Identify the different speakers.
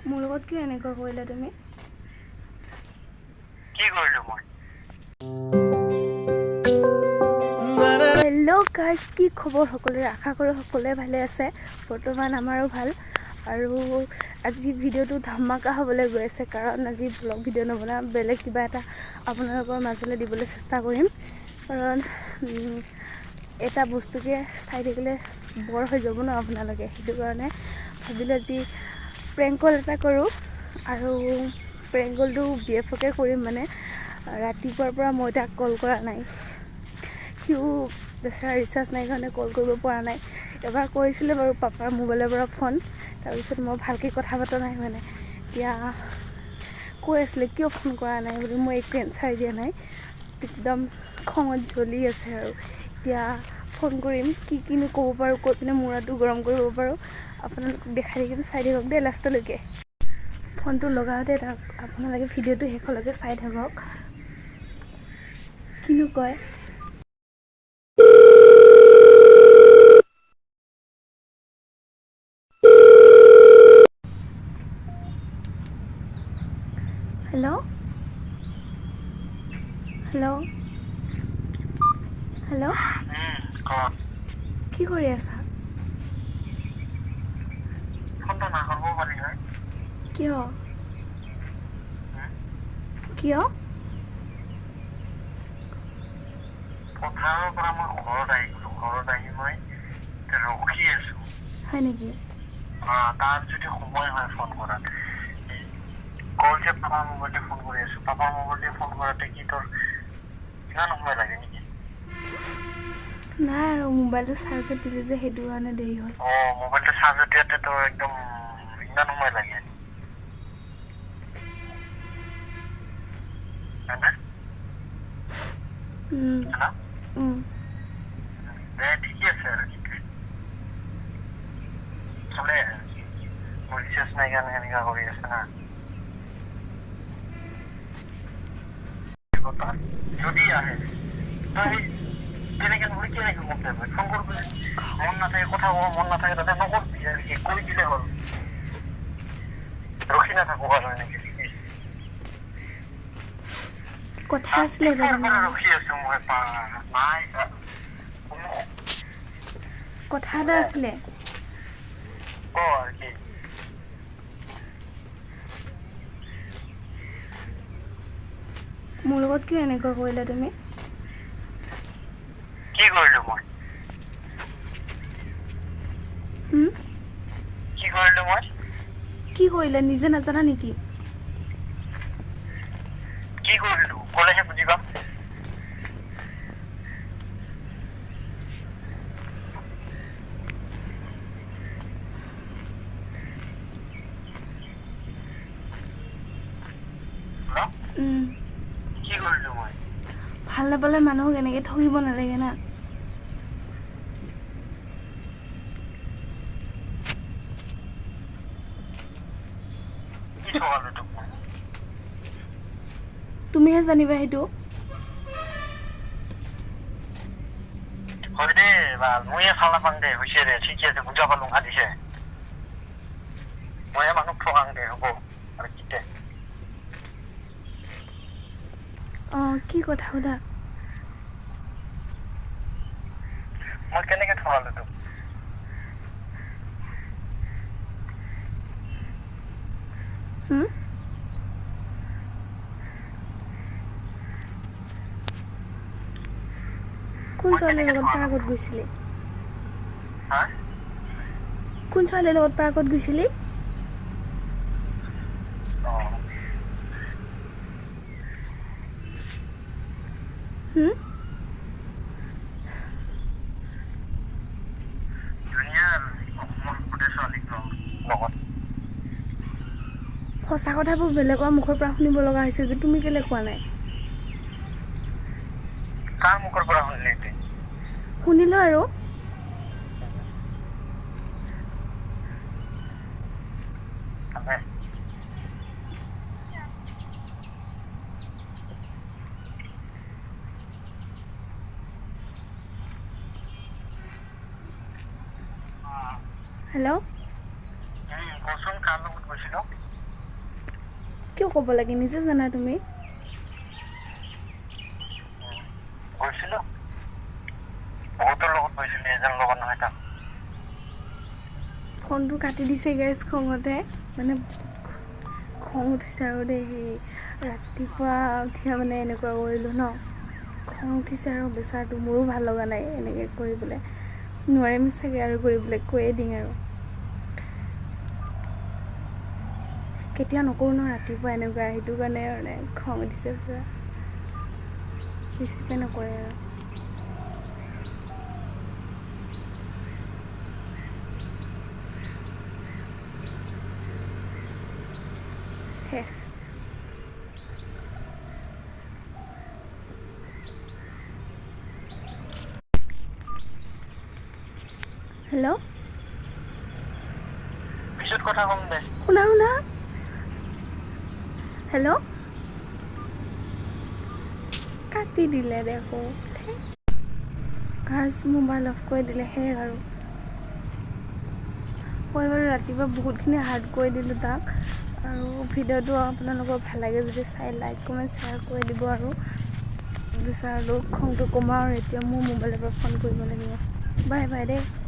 Speaker 1: মোৰ লগত কি এনেকুৱা কৰিলা তুমি?
Speaker 2: কি কৰিলো মই?
Speaker 1: হেল্ল' গাইজ, কি খবৰ সকলোৰে? আশা কৰোঁ সকলোৱে ভালে আছে। বৰ্তমান আমাৰো ভাল। আৰু আজি ভিডিঅ'টো ধামাকা হ'বলৈ গৈ আছে, কাৰণ আজি ব্লগ ভিডিঅ' নবনাওঁ, বেলেগ কিবা এটা আপোনালোকৰ মাজলৈ দিবলৈ চেষ্টা কৰিম। কাৰণ এটা বস্তুকে চাই থাকিলে বৰ হৈ যাব ন আপোনালোকে, সেইটো কাৰণে ভাবিলোঁ আজি প্ৰেংক কল এটা কৰোঁ। আৰু প্ৰেংক কলটো BF-কে কৰিম, মানে ৰাতিপুৱাৰ পৰা মই তাক কল কৰা নাই। সিও বেচাৰা ৰিচাৰ্জ নাই কাৰণে কল কৰিব পৰা নাই। এবাৰ কৰিছিলে বাৰু পাপাৰ মোবাইলৰ পৰা ফোন, তাৰপিছত মই ভালকৈ কথা পতা নাই। মানে এতিয়া কৈ আছিলে কিয় ফোন কৰা নাই বুলি, মই একো এনচাৰ দিয়া নাই, একদম খঙত জ্বলি আছে। আৰু এতিয়া ফোন কৰিম, কিনো ক'ব পাৰোঁ, কৈ পিনে মূৰটো গৰম কৰিব পাৰোঁ আপোনালোকক দেখাই থাকিম। চাই থাকক দেই লাষ্টলৈকে। ফোনটো লগাওঁতে তাক আপোনালোকে ভিডিঅ'টো শেষলৈকে চাই থাকক, কিনো কয়। হেল্ল' হেল্ল' হেল্ল', কি কৰি আছা?
Speaker 2: ফোনটো নাখাব পাৰি হয়।
Speaker 1: কিয় কিয়?
Speaker 2: পথাৰৰ পৰা মই ঘৰত আহি গ'লো। ঘৰত আহি মই ৰখি আছো।
Speaker 1: হয় নেকি?
Speaker 2: তাৰ যদি সময় হয় ফোন কৰাত, কল যে পাপাৰ মোবাইলতে ফোন কৰি আছো। পাপাৰ মোবাইলতে ফোন কৰাতে কি তোৰ ইমান সময় লাগে নেকি?
Speaker 1: নাই, আৰু মোবাইলটো চাৰ্জত দিলোঁ যে, সেইটো কাৰণে দেৰি হ'ল।
Speaker 2: মোবাইলটো চাৰ্জত দিয়াতে তোৰ একদম ইমান সময় লাগে? ঠিকে আছে আৰু চলে। মোৰ ৰিচাৰ্জ নাই কাৰণে এনেকুৱা কৰি আছে না। যদি আহে তই তেনেকে নহলে কেনেকে কম টাইম ফোন কৰবি। মন নাথাকে, কথা কব মন নাথাকে, তাতে নকৰবি আৰু কি কৰি দিলে হ'ল। ৰখি নাথাকো আৰু এনেকে
Speaker 1: কথা আছিলে
Speaker 2: ৰখি আছো মই। নাই
Speaker 1: কথা এটা আছিলে।
Speaker 2: আৰু কি
Speaker 1: মোৰ লগত কিয় এনেকুৱা কৰিলা তুমি?
Speaker 2: কি কৰিলো মই? কি কৰিলো মই?
Speaker 1: কি কৰিলা নিজে নাজানা নেকি?
Speaker 2: কি কৰিলো ক'লেহে বুজি পাম। কি কৰিলো মই?
Speaker 1: ভাল নাপালে মানুহক এনেকে ঠগিব নালাগে না।
Speaker 2: কি ঠগালো তোক মই?
Speaker 1: তুমিহে জানিবা সেইটো।
Speaker 2: হয় দে বা ময়ে ভাল নাপাং দে। হৈছে দে, ঠিকে আছে, বুজা পালো। আদিছে ময়ে মানুহ ঠগাং দে, হ'ব আৰু কি দে।
Speaker 1: কি কথা সোধা?
Speaker 2: মই কেনেকে ঠগালো তোক?
Speaker 1: কোন ছোৱালীৰ লগত পাৰ্কত গৈছিলি? কোন ছোৱালীৰ লগত পাৰ্কত গৈছিলি? সঁচা কথাবোৰ বেলেগৰ মুখৰ পৰা শুনিব লগা হৈছে যে, তুমি কেলে কোৱা নাই?
Speaker 2: কাৰ মুখৰ পৰা শুনিলি?
Speaker 1: শুনিলো আৰু। হেল্ল',
Speaker 2: কচোন কাৰ লগত গৈছিলো?
Speaker 1: কিয় ক'ব লাগে নিজে জানা তুমি
Speaker 2: গৈছিলো বহুতৰ লগত গৈছিলো এজন লগত নহয় তাক
Speaker 1: ফোনটো কাটি দিছে গাইজ খঙতে মানে খং উঠিছে আৰু দেই ৰাতিপুৱা উঠিয়া মানে এনেকুৱা কৰিলোঁ ন খং উঠিছে আৰু বেচাৰটো মোৰো ভাল লগা নাই এনেকৈ কৰিবলৈ নোৱাৰিম চাগে আৰু কৰিবলৈ কৈয়ে দিম আৰু কেতিয়া নকৰোঁ ন ৰাতিপুৱা এনেকুৱা সেইটো কাৰণে মানে খং উঠিছে পুৰা ৰিচিভে নকৰে আৰু শেষ হেল্ল'
Speaker 2: পিছত কথা কম দে
Speaker 1: শুনা শুনা হেল্ল' কাটি দিলে দেখো গাইজ মোবাইল অফ কৰি দিলে শেষ আৰু মই বাৰু ৰাতিপুৱা বহুতখিনি হাৰ্ড কৰি দিলোঁ তাক আৰু ভিডিঅ'টো আপোনালোকৰ ভাল লাগে যদি চাই লাইক কমেণ্ট শ্বেয়াৰ কৰি দিব আৰু বিচাৰিলোঁ খংটো কমাওঁ আৰু এতিয়া মোৰ মোবাইলৰ পৰা ফোন কৰিব লাগিব বাই বাই দেই